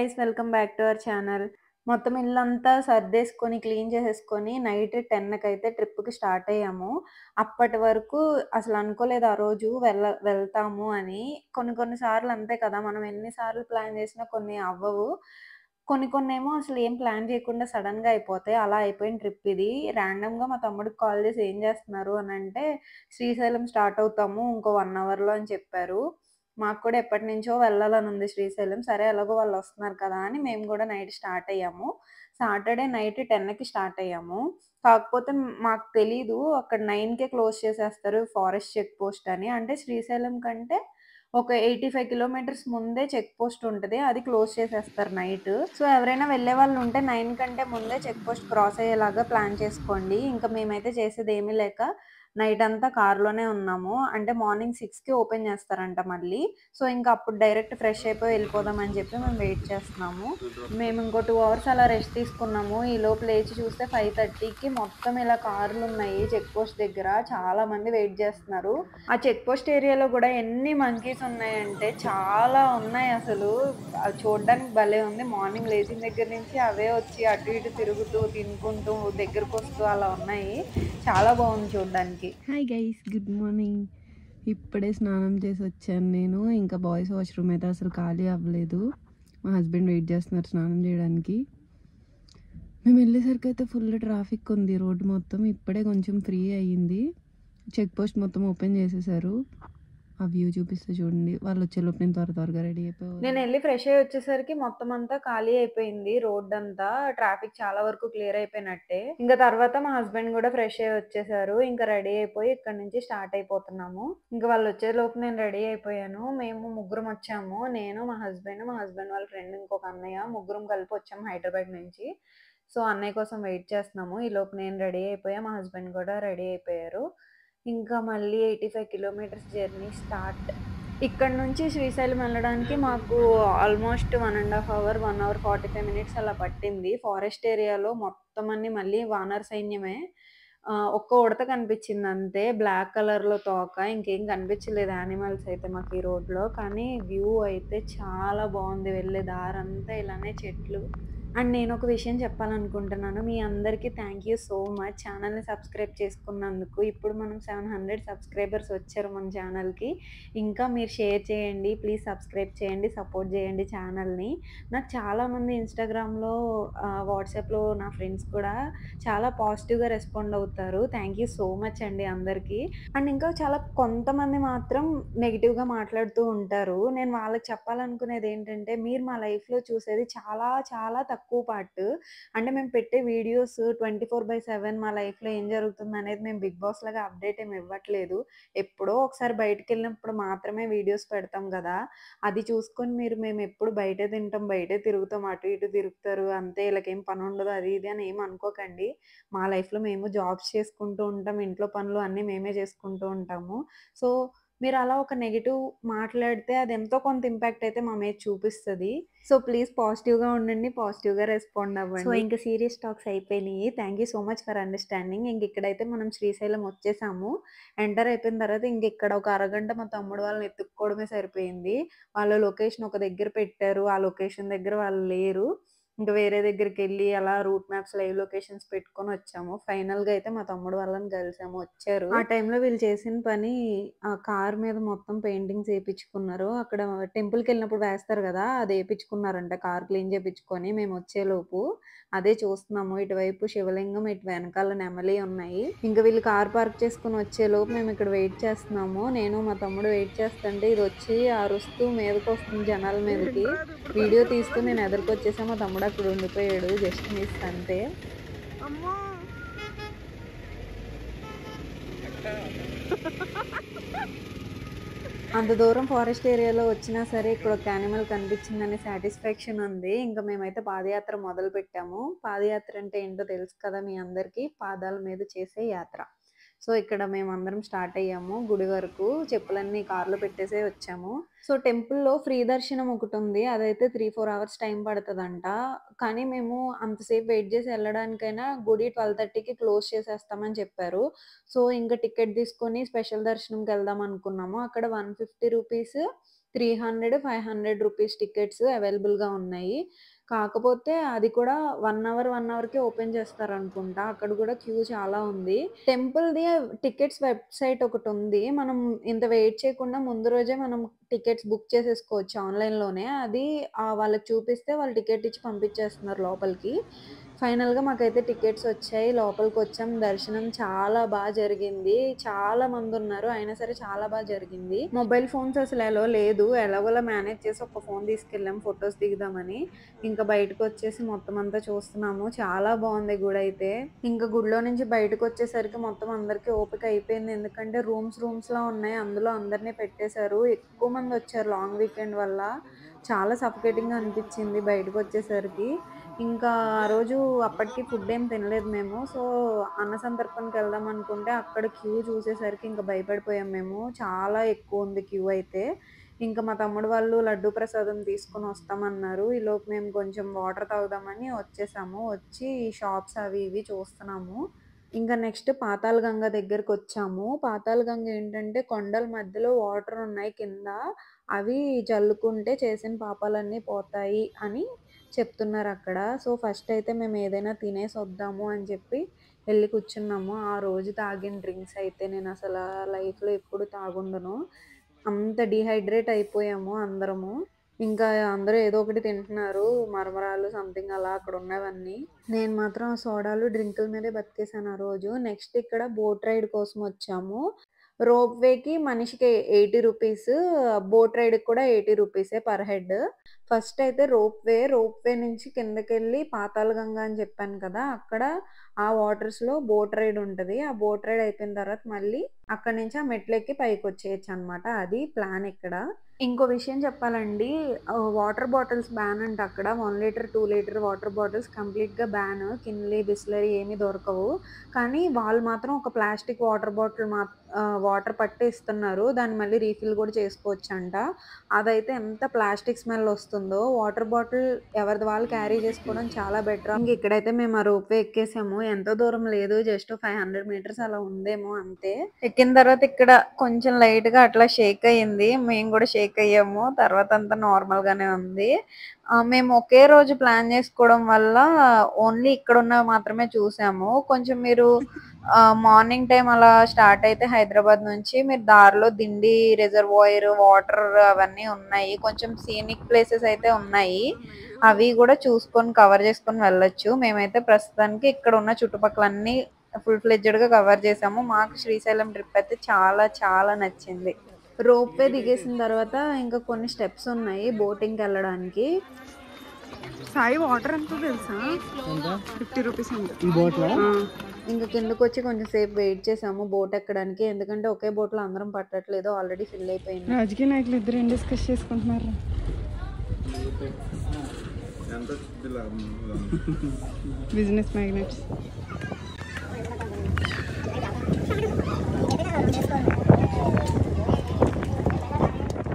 Guys welcome back to our channel. మొత్తం ఇల్లంతా సర్దేసుకొని, clean చేసేసుకొని నైట్ 10:00కైతే ట్రిప్‌కి స్టార్ట్ అయ్యాము. అప్పటి వరకు అసలు అనుకోలేదు ఆ రోజు వెళ్తాము అని. కొన్ని కొన్ని సార్లు అంతే కదా! మనం ఎన్ని సార్లు ప్లాన్ చేసినా కొన్ని అవ్వవు. కొన్ని కొన్నేమో అసలు ఏం ప్లాన్ చేయకుండా సడెన్‌గా అయిపోతాయి. అలా అయిపోయిన ట్రిప్ ఇది. ర్యాండమ్‌గా మా తమ్ముడికి కాల్ చేసి "ఏం చేస్తున్నారు?" అనంటే, "శ్రీశైలం స్టార్ట్ అవుతాము ఇంకో 1 అవర్‌లో" అని చెప్పారు. మాకు కూడా ఎప్పటినుంచో వెళ్ళాలనుంది శ్రీశైలం. సరే ఎలాగో వాళ్ళొస్తున్నారు కదా! అని మేము గూడా నైట్ స్టార్ట్ అయ్యాము. సాటర్‌డే నైట్ 10:00కి స్టార్ట్ అయ్యాము. కాకపోతే మాకు తెలీదు అక్కడ 9:00కే క్లోజ్ చేసేస్తారు ఫారెస్ట్ చెక్ పోస్ట్ అని. అంటే శ్రీశైలం కంటే ఒక 85 కిలోమీటర్స్ ముందే చెక్ పోస్ట్ ఉంటది. అది క్లోజ్ చేసేస్తారు నైట్. సో, ఎవరైనా వెళ్ళేవాళ్ళుంటే 9 కంటే ముందే చెక్ పోస్ట్ క్రాస్ అయ్యేలాగా ప్లాన్ చేసుకోండి. ఇంక మేమైతే చేసేదేమీ లేక నైటంతా కార్‌లోనే ఉన్నాము. అంటే మార్నింగ్ 6కి ఓపెన్ చేస్తారంట మళ్ళీ. సో, ఇంక అప్పుడు డైరెక్ట్ ఫ్రెష్ అయిపోయి వెళ్ళిపోదాం అని చెప్పి మేము వెయిట్ చేస్తున్నాము. మేము ఇంకో 2 అవర్స్ అలా రెస్ట్ తీసుకున్నాము. ఈలోపు లేచి చూస్తే 5:30కి మొత్తం ఇలా కార్లున్నాయి చెక్ పోస్ట్ దగ్గర. చాలా మంది వెయిట్ చేస్తున్నారు. ఆ చెక్ పోస్ట్ ఏరియాలో గూడా ఎన్ని మంకీస్ ఉన్నాయంటే చాలా ఉన్నాయసలు. అది చూడ్డానికి భలే ఉంది. మార్నింగ్ లేచిన దగ్గర నుంచి అవే వచ్చి అటు ఇటు తిరుగుతూ, తినుకుంటూ, దగ్గరకొస్తూ అలా ఉన్నాయి. చాలా బావుంది చూడ్డానికి. Hi guys, good morning. ఇప్పుడే స్నానం చేసి వచ్చాను నేను. ఇంకా బాయ్స్ వాష్రూమ్ అయితే అసలు ఖాళీ అవ్వలేదు. మా హస్బెండ్ వెయిట్ చేస్తున్నారు స్నానం చేయడానికి. మేము వెళ్ళేసరికి అయితే ఫుల్ ట్రాఫిక్ ఉంది రోడ్డు మొత్తం. ఇప్పుడే కొంచెం ఫ్రీ అయ్యింది. చెక్ పోస్ట్ మొత్తం ఓపెన్ చేసేసారు. ఆ వ్యూ చూపిస్తే చూడండి. వాళ్ళు వచ్చేలోపు నేను త్వరగా రెడీ అయిపోవాలి. నేనెళ్లి ఫ్రెష్ అయ్యి వచ్చేసరికి మొత్తం అంతా ఖాళీ అయిపోయింది రోడ్డంతా. ట్రాఫిక్ చాలా వరకు క్లియర్ అయిపోయినట్టే. ఇంక తర్వాత మా హస్బెండ్ గూడా ఫ్రెష్ అయ్యి వచ్చేసారు. ఇంక రెడీ అయిపోయి ఇక్కడి నుంచి స్టార్ట్ అయిపోతున్నాము. ఇంక వాళ్ళొచ్చేలోపు నేను రెడీ అయిపోయాను. మేము ముగ్గురం వచ్చాము. నేను, మా హస్బెండ్ వాళ్ళ ఫ్రెండ్ ఇంకొక అన్నయ్య ముగ్గురం కలిపి వచ్చాము హైదరాబాద్ నుంచి. సో, అన్నయ్య కోసం వెయిట్ చేస్తున్నాము. ఈలోపు నేను రెడీ అయిపోయా. మా హస్బెండ్ కూడా రెడీ అయిపోయారు. ఇంకా మళ్ళీ 85 కిలోమీటర్స్ జర్నీ స్టార్ట్. ఇక్కడి నుంచి శ్రీశైలం వెళ్ళడానికి మాకు ఆల్మోస్ట్ 1 ½ అవర్, 1 అవర్ 45 మినిట్స్ అలా పట్టింది. ఫారెస్ట్ ఏరియాలో మొత్తం అన్నీ మళ్ళీ వానర సైన్యమే. ఒక్క ఉడత కనిపించిందంతే. బ్లాక్ కలర్‌లో తోక. ఇంకేం కనిపించలేదు యానిమల్స్ అయితే మాకు ఈ రోడ్‌లో. కానీ వ్యూ అయితే చాలా బావుంది. వెళ్ళే దారంతా ఇలానే చెట్లు. అండ్ నేనొక విషయం చెప్పాలనుకుంటున్నాను. మీ అందరికీ థ్యాంక్ యూ సో మచ్. ఛానెల్‌ని సబ్స్క్రైబ్ చేసుకున్నందుకు. ఇప్పుడు మనం 700 సబ్స్క్రైబర్స్ వచ్చారు మన ఛానెల్‌కి. ఇంకా మీరు షేర్ చేయండి. ప్లీజ్ సబ్స్క్రైబ్ చేయండి. సపోర్ట్ చేయండి ఛానెల్‌ని. నాకు చాలామంది ఇన్‌స్టాగ్రామ్‌లో వాట్సాప్‌లో నా ఫ్రెండ్స్ కూడా చాలా పాజిటివ్‌గా రెస్పాండ్ అవుతారు. థ్యాంక్ యూ సో మచ్ అండి అందరికీ. అండ్ ఇంకా చాలా కొంతమంది మాత్రం నెగెటివ్‌గా మాట్లాడుతూ ఉంటారు. నేను వాళ్ళకి చెప్పాలనుకునేదేంటంటే, మీరు మా లైఫ్‌లో చూసేది చాలా చాలా తక్కువ పార్ట్. అంటే మేము పెట్టే వీడియోస్ 24/7 మా లైఫ్‌లో ఏం జరుగుతుందనేది మేము బిగ్ బాస్ లాగా అప్డేట్ ఏమి ఇవ్వట్లేదు. ఎప్పుడో ఒకసారి బయటికెళ్ళినప్పుడు మాత్రమే వీడియోస్ పెడతాం గదా! అది చూసుకొని మీరు మేమెప్పుడు బయటే తింటాం, బయటే తిరుగుతాం, అటు ఇటు తిరుగుతారు అంతే ఈళ్ళకేం పనుండదు అది ఇది అని ఏమి అనుకోకండి. మా లైఫ్‌లో మేము జాబ్స్ చేసుకుంటూ ఉంటాం. ఇంట్లో పనులు అన్నీ మేమే చేసుకుంటూ ఉంటాము. సో, మీరలా ఒక నెగెటివ్ మాట్లాడితే అది ఎంతో కొంత ఇంపాక్ట్ అయితే మా మీద చూపిస్తది. సో, ప్లీజ్ పాజిటివ్‌గా ఉండండి. పాజిటివ్‌గా రెస్పాండ్ అవ్వండి. సో, ఇంక సీరియస్ టాక్స్ అయిపోయినియి. Thank you so much for understanding. ఇంకిక్కడైతే మనం శ్రీశైలం వచ్చేసాము. ఎంటర్ అయిపోయిన తర్వాత ఇంకిక్కడ ఒక అరగంట మా తమ్ముడు వాళ్ళని ఎతుక్కోవడమే సరిపోయింది. వాళ్ళ లొకేషన్ ఒక దగ్గర పెట్టారు. ఆ లొకేషన్ దగ్గర వాళ్ళు లేరు. ఇంక వేరే దగ్గరికెళ్ళి అలా రూట్ మ్యాప్స్, లైవ్ లొకేషన్స్ పెట్టుకొనొచ్చాము. ఫైనల్‌గా అయితే మా తమ్ముడు వాళ్ళని కలిసాము. వచ్చారు. ఆ టైంలో వీళ్ళు చేసిన పని కారు మీద మొత్తం పెయింటింగ్స్ ఏపిచ్చుకున్నారు. అక్కడ టెంపుల్‌కెళ్ళినప్పుడు వేస్తారు గదా! అదేపిచ్చుకున్నారంట కారు క్లీన్ చేపిచ్చుకొని మేమొచ్చేలోపు. అదే చూస్తున్నాము. ఇటువైపు శివలింగం, ఇటు వెనకాల నెమలి ఉన్నాయి. ఇంక వీళ్ళు కారు పార్క్ చేసుకొని వచ్చేలోపు మేమిక్కడ వెయిట్ చేస్తున్నాము. నేను మా తమ్ముడు వెయిట్ చేస్తంటే ఇదొచ్చి అరుస్తూ మీదకొస్తుంది జనాల మీదకి. వీడియో తీస్తూ నేను ఎదరకొచ్చేసా. మా తమ్ముడు అక్కడ ఉండిపోయాడు. జస్ట్ మిస్ అంతే. అమ్మో! అంత దూరం ఫారెస్ట్ ఏరియాలో వచ్చినా సరే ఇక్కడొక యానిమల్ కనిపించిందనే సాటిస్ఫాక్షన్ ఉంది. ఇంక మేమైతే పాదయాత్ర మొదలుపెట్టాము. పాదయాత్ర అంటే ఏంటో తెలుసు కదా మీ అందరికీ. పాదాల మీద చేసే యాత్ర. సో, ఇక్కడ మేమందరం స్టార్ట్ అయ్యాము గుడి వరకు. చెప్పులన్నీ కార్‌లో పెట్టేసే వచ్చాము. సో, టెంపుల్‌లో ఫ్రీ దర్శనం ఒకటుంది. అదైతే 3, 4 అవర్స్ టైం పడతదంట. కానీ మేము అంతసేపు వెయిట్ చేసి ఎళ్ళడానికైనా గుడి 12:30కి క్లోజ్ చేసేస్తామని చెప్పారు. సో, ఇంక టికెట్ తీసుకొని స్పెషల్ దర్శనంకెళ్దాం అనుకున్నాము. అక్కడ 150 రూపీస్ 300, 500 రూపీస్ టికెట్స్ అవైలబుల్‌గా ఉన్నాయి. కాకపోతే అది కూడా 1 అవర్, 1 అవర్‌కే ఓపెన్ చేస్తారనుకుంటా. అక్కడ కూడా క్యూ చాలా ఉంది. టెంపుల్‌ది టికెట్స్ వెబ్‌సైట్ ఒకటుంది. మనం ఇంత వెయిట్ చేయకుండా ముందు రోజే మనం టికెట్స్ బుక్ చేసేసుకోవచ్చు ఆన్‌లైన్‌లోనే. అది వాళ్ళకి చూపిస్తే వాళ్ళు టికెట్ ఇచ్చి పంపించేస్తున్నారు లోపలికి. ఫైనల్‌గా మాకైతే టికెట్స్ వచ్చాయి. లోపలికొచ్చాం. దర్శనం చాలా జరిగింది. చాలా మందున్నారు. అయినా సరే చాలా జరిగింది. మొబైల్ ఫోన్స్ అసలు ఎలో లేదు. ఎలాగోలా మేనేజ్ చేసి ఒక ఫోన్ తీసుకెళ్ళాం ఫోటోస్ దిగుదామని. ఇంకా బయటకొచ్చేసి మొత్తం అంతా చూస్తున్నాము. చాలా బావుంది గుడైతే. ఇంకా గుడిలో నుంచి బయటకొచ్చేసరికి మొత్తం అందరికి ఓపిక అయిపోయింది. ఎందుకంటే రూమ్స్‌లా ఉన్నాయి. అందులో అందరిని పెట్టేశారు. ఎక్కువ మందొచ్చారు లాంగ్ వీకెండ్ వల్ల. చాలా సఫోకేటింగ్‌గా అనిపిచ్చింది బయటకొచ్చేసరికి. ఇంకా ఆ రోజు అప్పటికి ఫుడ్ ఏం తినలేదు మేము. సో, అన్న సంతర్పణకెళ్దాం అనుకుంటే అక్కడ క్యూ చూసేసరికి ఇంక భయపడిపోయాం మేము. చాలా ఎక్కువుంది క్యూ అయితే. ఇంక మా తమ్ముడు వాళ్ళు లడ్డూ ప్రసాదం తీసుకొనొస్తామన్నారు. ఈలోపు మేము కొంచెం వాటర్ తాగుదామని వచ్చేసాము. వచ్చి షాప్స్ అవి ఇవి చూస్తున్నాము. ఇంక నెక్స్ట్ పాతాళగంగ దగ్గరకొచ్చాము. పాతాళగంగ ఏంటంటే కొండల మధ్యలో వాటరున్నాయి కింద. అవి జల్లుకుంటే చేసిన పాపాలన్నీ పోతాయి అని చెప్తున్నారక్కడ. సో, ఫస్టయితే మేమేదైనా తినేసొద్దాము అని చెప్పి ఎళ్లి కూర్చున్నాము. ఆ రోజు తాగిన డ్రింక్స్ అయితే నేనసలా లైఫ్‌లో ఎప్పుడు తాగుండను. అంత డీహైడ్రేట్ అయిపోయాము అందరము. ఇంకా అందరూ ఏదో ఒకటి తింటున్నారు. మరమరాలు సంథింగ్ అలా అక్కడున్నవన్నీ. నేను మాత్రం ఆ సోడాలు, డ్రింకుల మీదే బతికేసాను ఆ రోజు. నెక్స్ట్ ఇక్కడ బోట్ రైడ్ కోసమొచ్చాము. రోప్ వేకి మనిషికి 80 రూపీస్, బోట్ రైడ్‌కి కూడా 80 రూపీసే పర్ హెడ్. ఫస్ట్ అయితే రోప్ వే నుంచి కిందకెళ్ళి పాతాళగంగ అని చెప్పాను కదా! అక్కడ ఆ వాటర్స్‌లో బోట్ రైడ్ ఉంటది. ఆ బోట్ రైడ్ అయిపోయిన తర్వాత మళ్ళీ అక్కడి నుంచి ఆ మెట్లెక్కి పైకొచ్చేయొచ్చనమాట. అది ప్లాన్ ఇక్కడ. ఇంకో విషయం చెప్పాలండి. వాటర్ బాటిల్స్ బ్యాన్ అంట అక్కడ. 1 లీటర్, 2 లీటర్ వాటర్ బాటిల్స్ కంప్లీట్‌గా బ్యాన్. కిన్లీ, బిస్లెరీ ఏమి దొరకవు. కానీ వాళ్ళు మాత్రం ఒక ప్లాస్టిక్ వాటర్ బాటిల్ వాటర్ పట్టే ఇస్తున్నారు. దాన్ని మళ్ళీ రీఫిల్ కూడా చేసుకోవచ్చంట. అదైతే ఎంత ప్లాస్టిక్ స్మెల్ వస్తుందో. వాటర్ బాటిల్ ఎవరిది వాళ్ళు క్యారీ చేసుకోవడం చాలా బెటర్. ఇంక ఇక్కడైతే మేము ఆ రోప్ వే ఎక్కేసాము. ఎంతో దూరం లేదు. జస్ట్ 500 మీటర్స్ అలా ఉందేమో అంతే. ఎక్కిన తర్వాత ఇక్కడ కొంచెం లైట్‌గా అట్లా షేక్ అయింది. మేము కూడా షేక్ అయ్యాము. తర్వాత అంతా నార్మల్‌గానే ఉంది. మేము ఒకే రోజు ప్లాన్ చేసుకోవడం వల్ల ఓన్లీ ఇక్కడున్నవి మాత్రమే చూసాము. కొంచెం మీరు మార్నింగ్ టైమ్ అలా స్టార్ట్ అయితే హైదరాబాద్ నుంచి మీరు దారిలో దిండి రిజర్వాయర్, వాటర్ అవన్నీ ఉన్నాయి. కొంచెం సీనిక్ ప్లేసెస్ అయితే ఉన్నాయి. అవి కూడా చూసుకొని కవర్ చేసుకొని వెళ్ళొచ్చు. మేమైతే ప్రస్తుతానికి ఇక్కడ ఉన్న చుట్టుపక్కలన్నీ ఫుల్ ఫ్లెడ్జెడ్‌గా కవర్ చేసాము. మాకు శ్రీశైలం ట్రిప్ అయితే చాలా నచ్చింది. రోప్‌వే దిగేసిన తర్వాత ఇంకా కొన్ని స్టెప్స్ ఉన్నాయి బోటింగ్‌కెళ్ళడానికి. సాయి వాటర్ ఎంతో తెలుసా? 50 రూపీస్ అంట. ఈ బోట్‌లో ఇంక కిందకొచ్చి కొంచెం సేపు వెయిట్ చేసాము బోట్ ఎక్కడానికి. ఎందుకంటే ఒకే బోట్‌లో అందరం పట్టట్లేదు. ఆల్రెడీ ఫిల్ అయిపోయింది. రాజకీయ నాయకులు ఇద్దరు ఏం డిస్కస్ చేసుకుంటున్నారు? Business magnets.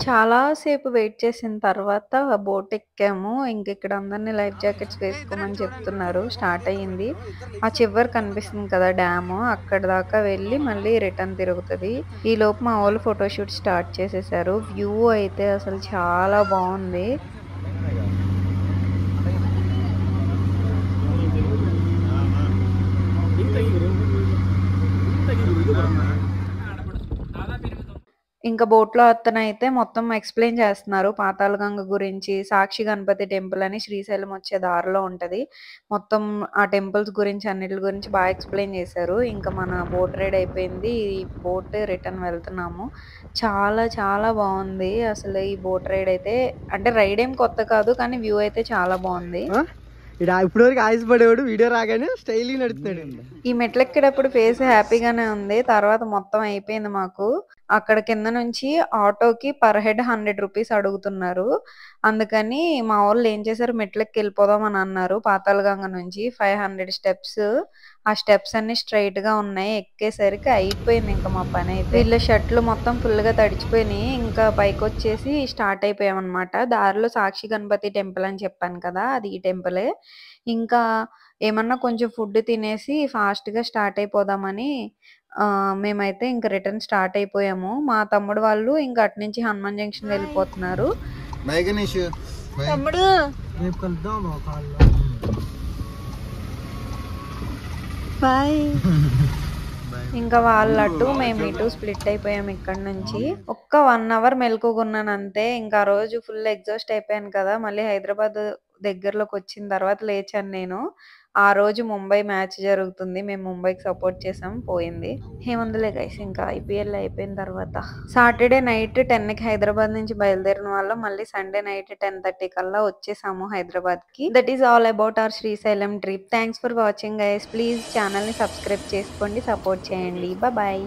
చాలా సేపు వెయిట్ చేసిన తర్వాత బోట్ ఎక్కాము. ఇక్కడ అందరిని లైఫ్ జాకెట్స్ వేసుకోమని చెప్తున్నారు. స్టార్ట్ అయ్యింది. ఆ చివర కనిపిస్తుంది కదా డ్యాము. అక్కడి దాకా వెళ్ళి మళ్ళీ రిటర్న్ తిరుగుతది. ఈలోపు మా వోళ్ళు ఫోటోషూట్ స్టార్ట్ చేసేసారు. వ్యూ అయితే అసలు చాలా బావుంది. ఇంకా బోట్‌లో అతనైతే మొత్తం ఎక్స్‌ప్లెయిన్ చేస్తున్నారు. పాతాళగంగ గురించి, సాక్షి గణపతి టెంపుల్ అని శ్రీశైలం వచ్చే దారిలో ఉంటది. మొత్తం ఆ టెంపుల్స్ గురించి అన్నిట్లి గురించి ఎక్స్‌ప్లెయిన్ చేశారు. ఇంకా మన బోట్ రైడ్ అయిపోయింది. ఈ బోట్ రిటర్న్ వెళ్తున్నాము. చాలా బావుంది. అసలు ఈ బోట్ రైడ్ అయితే అంటే రైడ్ ఏం కొత్త కాదు. కానీ వ్యూ అయితే చాలా బావుంది. ఇప్పుడు వరకు ఆయుషపడేవాడు వీడియో రాగానే స్టైల్గా నడుస్తున్నాడు. ఈ మెట్లెక్కేటప్పుడు ఫేస్ హ్యాపీగానే ఉంది. తర్వాత మొత్తం అయిపోయింది మాకు. అక్కడ కింద నుంచి ఆటోకి పర్ హెడ్ 100 రూపీస్ అడుగుతున్నారు. అందుకని మా వోళ్ళు ఏం చేశారు మెట్లెక్కి వెళ్ళిపోదాం అని అన్నారు. పాతాళగంగ నుంచి 500 స్టెప్స్. ఆ స్టెప్స్ అన్నీ స్ట్రెయిట్‌గా ఉన్నాయి. ఎక్కేసరికి అయిపోయింది ఇంక మా పనైతే. వీళ్ళ షర్టులు మొత్తం ఫుల్‌గా తడిచిపోయినాయి. ఇంకా పైకొచ్చేసి స్టార్ట్ అయిపోయామన్నమాట. దారిలో సాక్షి గణపతి టెంపుల్ అని చెప్పాను కదా! అది ఈ టెంపులే. ఇంకా ఏమన్నా కొంచెం ఫుడ్ తినేసి ఫాస్ట్‌గా స్టార్ట్ అయిపోదామని మేమైతే ఇంక రిటర్న్ స్టార్ట్ అయిపోయాము. మా తమ్ముడు వాళ్ళు ఇంక అటు నుంచి హనుమాన్ జంక్షన్ వెళ్ళిపోతున్నారు. తమ్ముడు బాయ్. ఇంకా వాళ్ళట్టు మేము ఇటు స్ప్లిట్ అయిపోయాము ఇక్కడ నుంచి. ఒక్క 1 అవర్ మెలకుగున్నాను అంతే. ఇంకా ఆ రోజు ఫుల్ ఎగ్జాస్ట్ అయిపోయాను కదా. మళ్ళీ హైదరాబాద్ దగ్గరలోకి వచ్చిన తర్వాత లేచాను నేను. ఆ రోజు ముంబై మ్యాచ్ జరుగుతుంది. మేము ముంబైకి సపోర్ట్ చేసాం, పోయింది. ఏముందిలే గైస్, ఇంకా ఐపీఎల్ అయిపోయిన తర్వాత సాటర్డే నైట్ 10కి హైదరాబాద్ నుంచి బయలుదేరిన వాళ్ళం. మళ్ళీ సండే నైట్ 10:30 కల్లా వచ్చేసాము హైదరాబాద్ కి. That is all about our Srisailam trip. Thanks for watching guys. Please channel ని సబ్స్క్రైబ్ చేసుకోండి, సపోర్ట్ చేయండి. బాయ్.